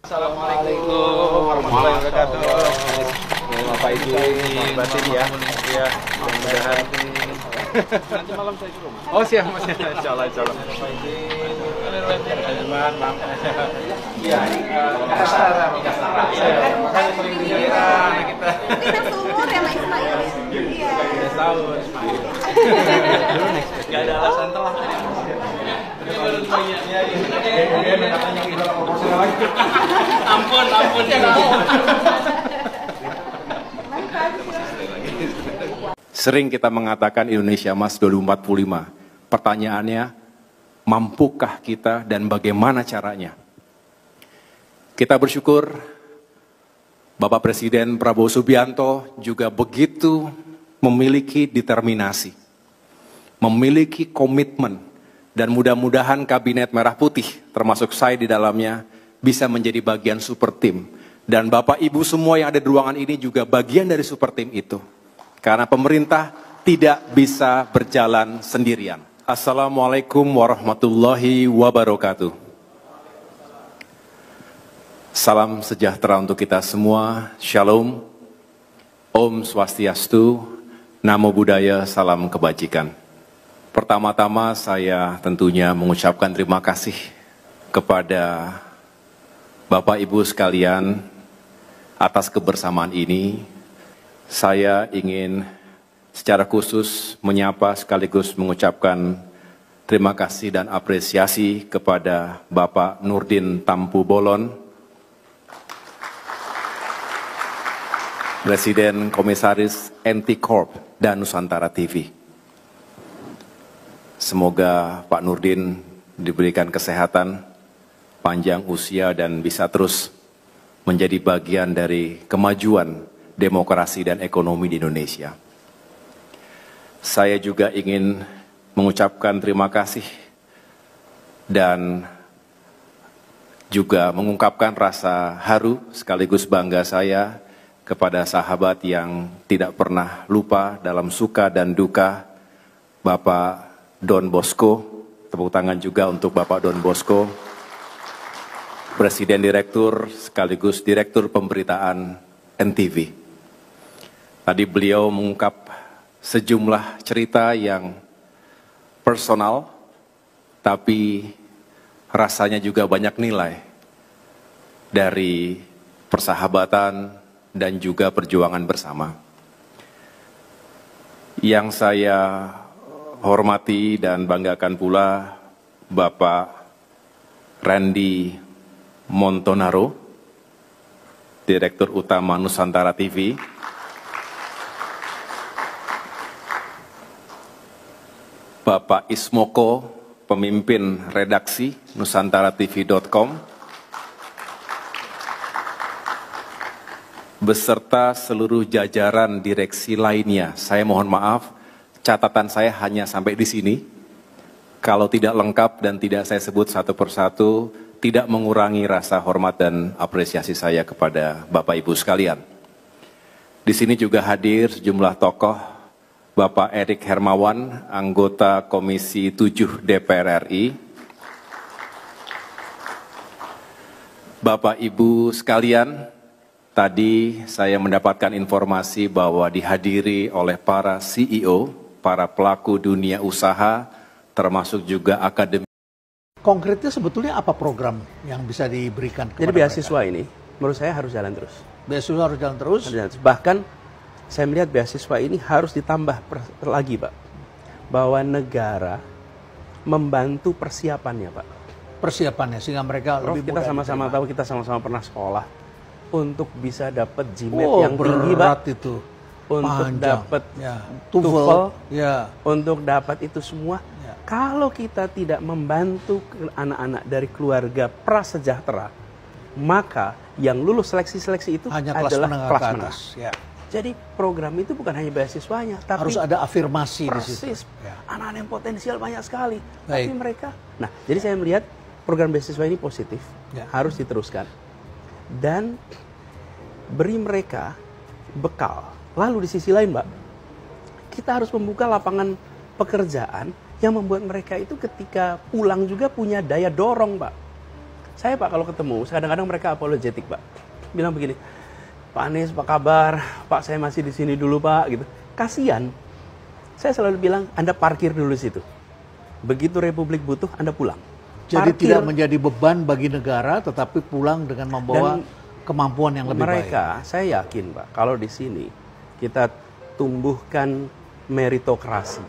Assalamualaikum warahmatullahi wabarakatuh. Bapak Ibu batin ya. Ya, mudah-mudahan nanti malam saya ke rumah. Oh, siap Mas. Insyaallah. Teman, Bang. Iya, kasara. Makanya sering dikira kita. Kita seumur ya Mas Ismail. Iya. Udah tahun Ismail. Enggak ada alasan telah. Ampun. Sering kita mengatakan Indonesia Emas 2045. Pertanyaannya, mampukah kita dan bagaimana caranya? Kita bersyukur Bapak Presiden Prabowo Subianto juga begitu memiliki determinasi, memiliki komitmen, dan mudah-mudahan Kabinet Merah Putih, termasuk saya di dalamnya, bisa menjadi bagian super tim. Dan Bapak Ibu semua yang ada di ruangan ini juga bagian dari super tim itu. Karena pemerintah tidak bisa berjalan sendirian. Assalamualaikum warahmatullahi wabarakatuh. Salam sejahtera untuk kita semua. Shalom. Om Swastiastu. Namo Buddhaya. Salam kebajikan. Pertama-tama saya tentunya mengucapkan terima kasih kepada Bapak Ibu sekalian atas kebersamaan ini. Saya ingin secara khusus menyapa sekaligus mengucapkan terima kasih dan apresiasi kepada Bapak Nurdin Tampu Bolon, Presiden Komisaris NT Corp dan Nusantara TV. Semoga Pak Nurdin diberikan kesehatan, panjang usia, dan bisa terus menjadi bagian dari kemajuan demokrasi dan ekonomi di Indonesia. Saya juga ingin mengucapkan terima kasih dan juga mengungkapkan rasa haru sekaligus bangga saya kepada sahabat yang tidak pernah lupa dalam suka dan duka, Bapak Don Bosco. Tepuk tangan juga untuk Bapak Don Bosco, Presiden Direktur sekaligus Direktur Pemberitaan NTV. Tadi beliau mengungkap sejumlah cerita yang personal, tapi rasanya juga banyak nilai dari persahabatan dan juga perjuangan bersama. Yang saya hormati dan banggakan pula Bapak Randy Montonaro, Direktur Utama Nusantara TV, Bapak Ismoko, pemimpin redaksi nusantaratv.com, beserta seluruh jajaran direksi lainnya. Saya mohon maaf, catatan saya hanya sampai di sini. Kalau tidak lengkap dan tidak saya sebut satu persatu, tidak mengurangi rasa hormat dan apresiasi saya kepada Bapak Ibu sekalian. Di sini juga hadir sejumlah tokoh, Bapak Erik Hermawan, anggota Komisi 7 DPR RI, Bapak Ibu sekalian, tadi saya mendapatkan informasi bahwa dihadiri oleh para CEO, para pelaku dunia usaha, termasuk juga akademi. Konkretnya sebetulnya apa program yang bisa diberikan kepada Jadi beasiswa mereka? Ini menurut saya harus jalan terus. Beasiswa harus jalan terus? Bahkan saya melihat beasiswa ini harus ditambah lagi, Pak. Bahwa negara membantu persiapannya, Pak. Persiapannya sehingga mereka Prof, lebih kita mudah sama-sama tahu, kita sama-sama pernah sekolah untuk bisa dapat GMAT yang berat tinggi, Pak. Itu. Untuk dapat ya. TOEFL, ya. untuk dapat itu semua. Ya. Kalau kita tidak membantu anak-anak dari keluarga prasejahtera, maka yang lulus seleksi-seleksi itu hanya adalah kelas menengah. Ya. Jadi program itu bukan hanya beasiswanya, tapi harus ada afirmasi di situ. Ya. Anak-anak yang potensial banyak sekali, baik. Tapi mereka. Nah, jadi saya melihat program beasiswa ini positif, ya. Harus diteruskan dan beri mereka bekal. Lalu di sisi lain, Mbak, kita harus membuka lapangan pekerjaan yang membuat mereka itu ketika pulang juga punya daya dorong, Pak. Saya Pak kalau ketemu, kadang-kadang mereka apologetik Pak. Bilang begini, Pak Anies, apa kabar? Pak saya masih di sini dulu Pak, gitu. Kasian. Saya selalu bilang, Anda parkir dulu situ. Begitu Republik butuh, Anda pulang. Jadi Parkir. tidak menjadi beban bagi negara, tetapi pulang dengan membawa kemampuan yang lebih Mereka, baik. saya yakin Pak, kalau di sini kita tumbuhkan meritokrasi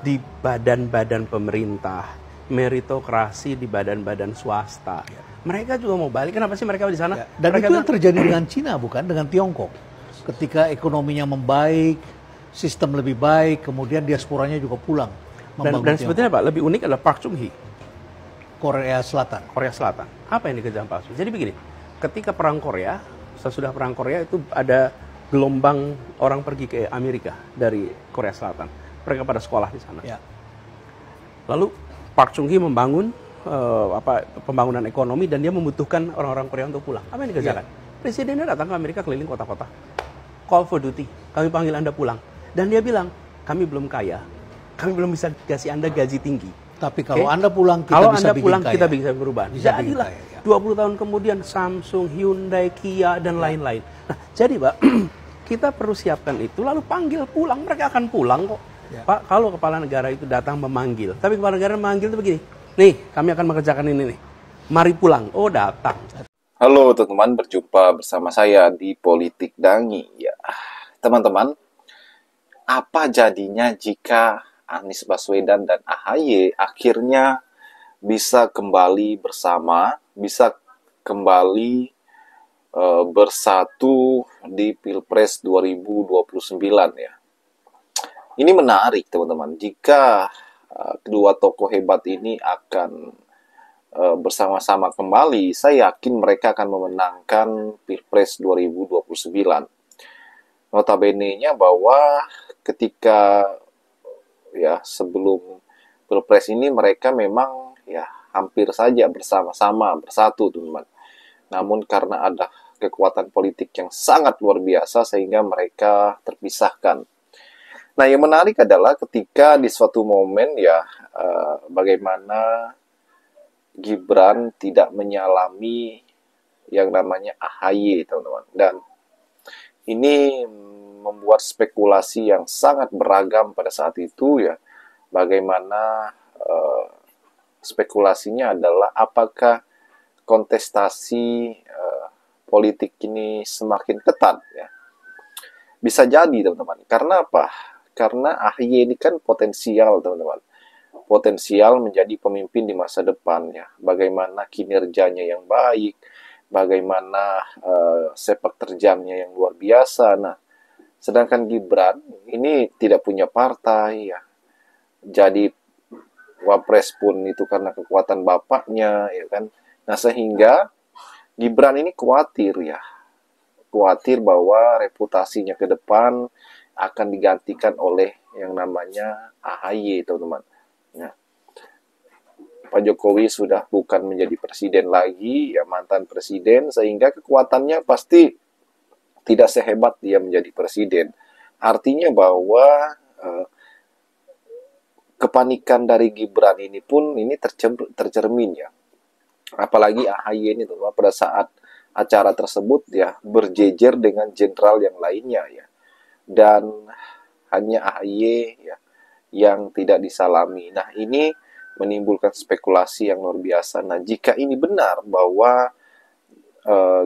di badan-badan pemerintah, meritokrasi di badan-badan swasta. Mereka juga mau balik. Kenapa sih mereka di sana? Dan Mereka itu yang terjadi dengan Cina, bukan dengan Tiongkok. Ketika ekonominya membaik, sistem lebih baik, kemudian diasporanya juga pulang. dan sebetulnya Pak, lebih unik adalah Park Chung Hee, Korea Selatan. Korea Selatan. Apa yang dikerjakan Pak Chung Hee? Jadi begini, ketika perang Korea, sesudah perang Korea itu ada gelombang orang pergi ke Amerika dari Korea Selatan. Mereka pada sekolah di sana. Ya. Lalu Park Chung Hee membangun pembangunan ekonomi dan dia membutuhkan orang-orang Korea untuk pulang. Apa yang dikerjakan? Presidennya datang ke Amerika keliling kota-kota. Call for duty. Kami panggil Anda pulang. Dan dia bilang, kami belum kaya. Kami belum bisa kasih Anda gaji tinggi. Tapi kalau Anda pulang, kita kalau bisa Anda bikin pulang, kaya. kita bisa perubahan. Bisa bikin Jadilah kaya, ya. 20 tahun kemudian Samsung, Hyundai, Kia, dan lain-lain. Nah, jadi Pak, kita perlu siapkan itu, lalu panggil pulang. Mereka akan pulang kok. Ya. Pak, kalau kepala negara itu datang memanggil. Tapi kepala negara memanggil itu begini. Nih, kami akan mengerjakan ini nih. Mari pulang. Oh, datang. Halo teman-teman, berjumpa bersama saya di Politik Dangi. Ya, teman-teman, apa jadinya jika Anies Baswedan dan AHY akhirnya bisa kembali bersama, bisa kembali bersatu di Pilpres 2029 ya. Ini menarik teman-teman, jika kedua tokoh hebat ini akan bersama-sama kembali, saya yakin mereka akan memenangkan Pilpres 2029. Notabene-nya bahwa ketika ya sebelum Pilpres ini mereka memang ya hampir saja bersama-sama bersatu teman-teman. Namun karena ada kekuatan politik yang sangat luar biasa sehingga mereka terpisahkan. Nah, yang menarik adalah ketika di suatu momen ya bagaimana Gibran tidak menyalami yang namanya AHY, teman-teman. Dan ini membuat spekulasi yang sangat beragam pada saat itu ya. Bagaimana spekulasinya adalah apakah kontestasi politik ini semakin ketat ya. Bisa jadi, teman-teman. Karena apa? Karena AHY ini kan potensial, teman-teman. Potensial menjadi pemimpin di masa depan ya. Bagaimana kinerjanya yang baik, bagaimana sepak terjangnya yang luar biasa. Nah, sedangkan Gibran ini tidak punya partai ya. Jadi wapres pun itu karena kekuatan bapaknya ya kan. Nah, sehingga Gibran ini khawatir ya. Khawatir bahwa reputasinya ke depan akan digantikan oleh yang namanya AHY, teman-teman. Nah, Pak Jokowi sudah bukan menjadi presiden lagi, ya mantan presiden, sehingga kekuatannya pasti tidak sehebat dia menjadi presiden. Artinya bahwa kepanikan dari Gibran ini pun ini tercermin ya. Apalagi AHY ini teman-teman pada saat acara tersebut ya berjejer dengan jenderal yang lainnya ya. Dan hanya AHY ya yang tidak disalami. Nah, ini menimbulkan spekulasi yang luar biasa. Nah, jika ini benar bahwa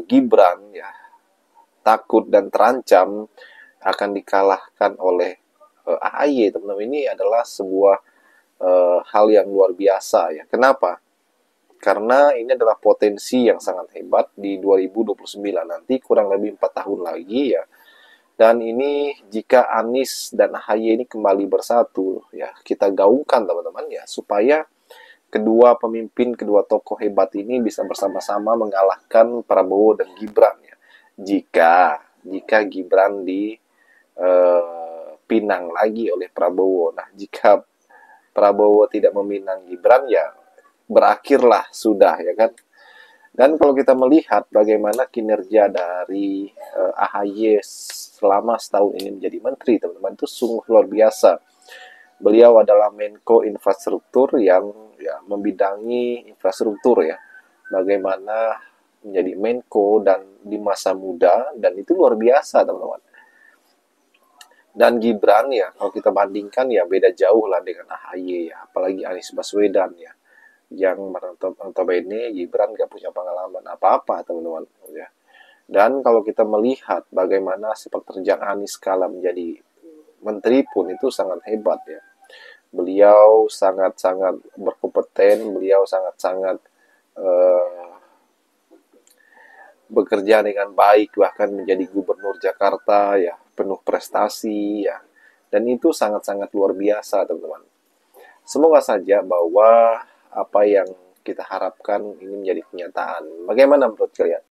Gibran ya takut dan terancam akan dikalahkan oleh AHY, teman-teman, ini adalah sebuah hal yang luar biasa ya. Kenapa? Karena ini adalah potensi yang sangat hebat di 2029 nanti, kurang lebih 4 tahun lagi ya. Dan ini jika Anies dan AHY ini kembali bersatu, ya kita gaungkan teman-teman ya, supaya kedua pemimpin, kedua tokoh hebat ini bisa bersama-sama mengalahkan Prabowo dan Gibran ya. Jika Gibran dipinang lagi oleh Prabowo. Nah, jika Prabowo tidak meminang Gibran ya berakhirlah sudah ya kan. Dan kalau kita melihat bagaimana kinerja dari AHY selama setahun ini menjadi menteri, teman-teman, itu sungguh luar biasa. Beliau adalah Menko Infrastruktur yang ya membidangi infrastruktur ya. bagaimana menjadi Menko dan di masa muda, dan itu luar biasa teman-teman. Dan Gibran ya, kalau kita bandingkan ya beda jauh lah dengan AHY ya, apalagi Anies Baswedan ya, yang notabene Gibran gak punya pengalaman apa-apa teman-teman ya. Dan kalau kita melihat bagaimana sepak terjang Anies kala menjadi menteri pun itu sangat hebat ya. Beliau sangat-sangat berkompeten, beliau sangat-sangat bekerja dengan baik, bahkan menjadi gubernur Jakarta ya, penuh prestasi ya. Dan itu sangat-sangat luar biasa teman-teman. Semoga saja bahwa apa yang kita harapkan ini menjadi kenyataan. Bagaimana menurut kalian?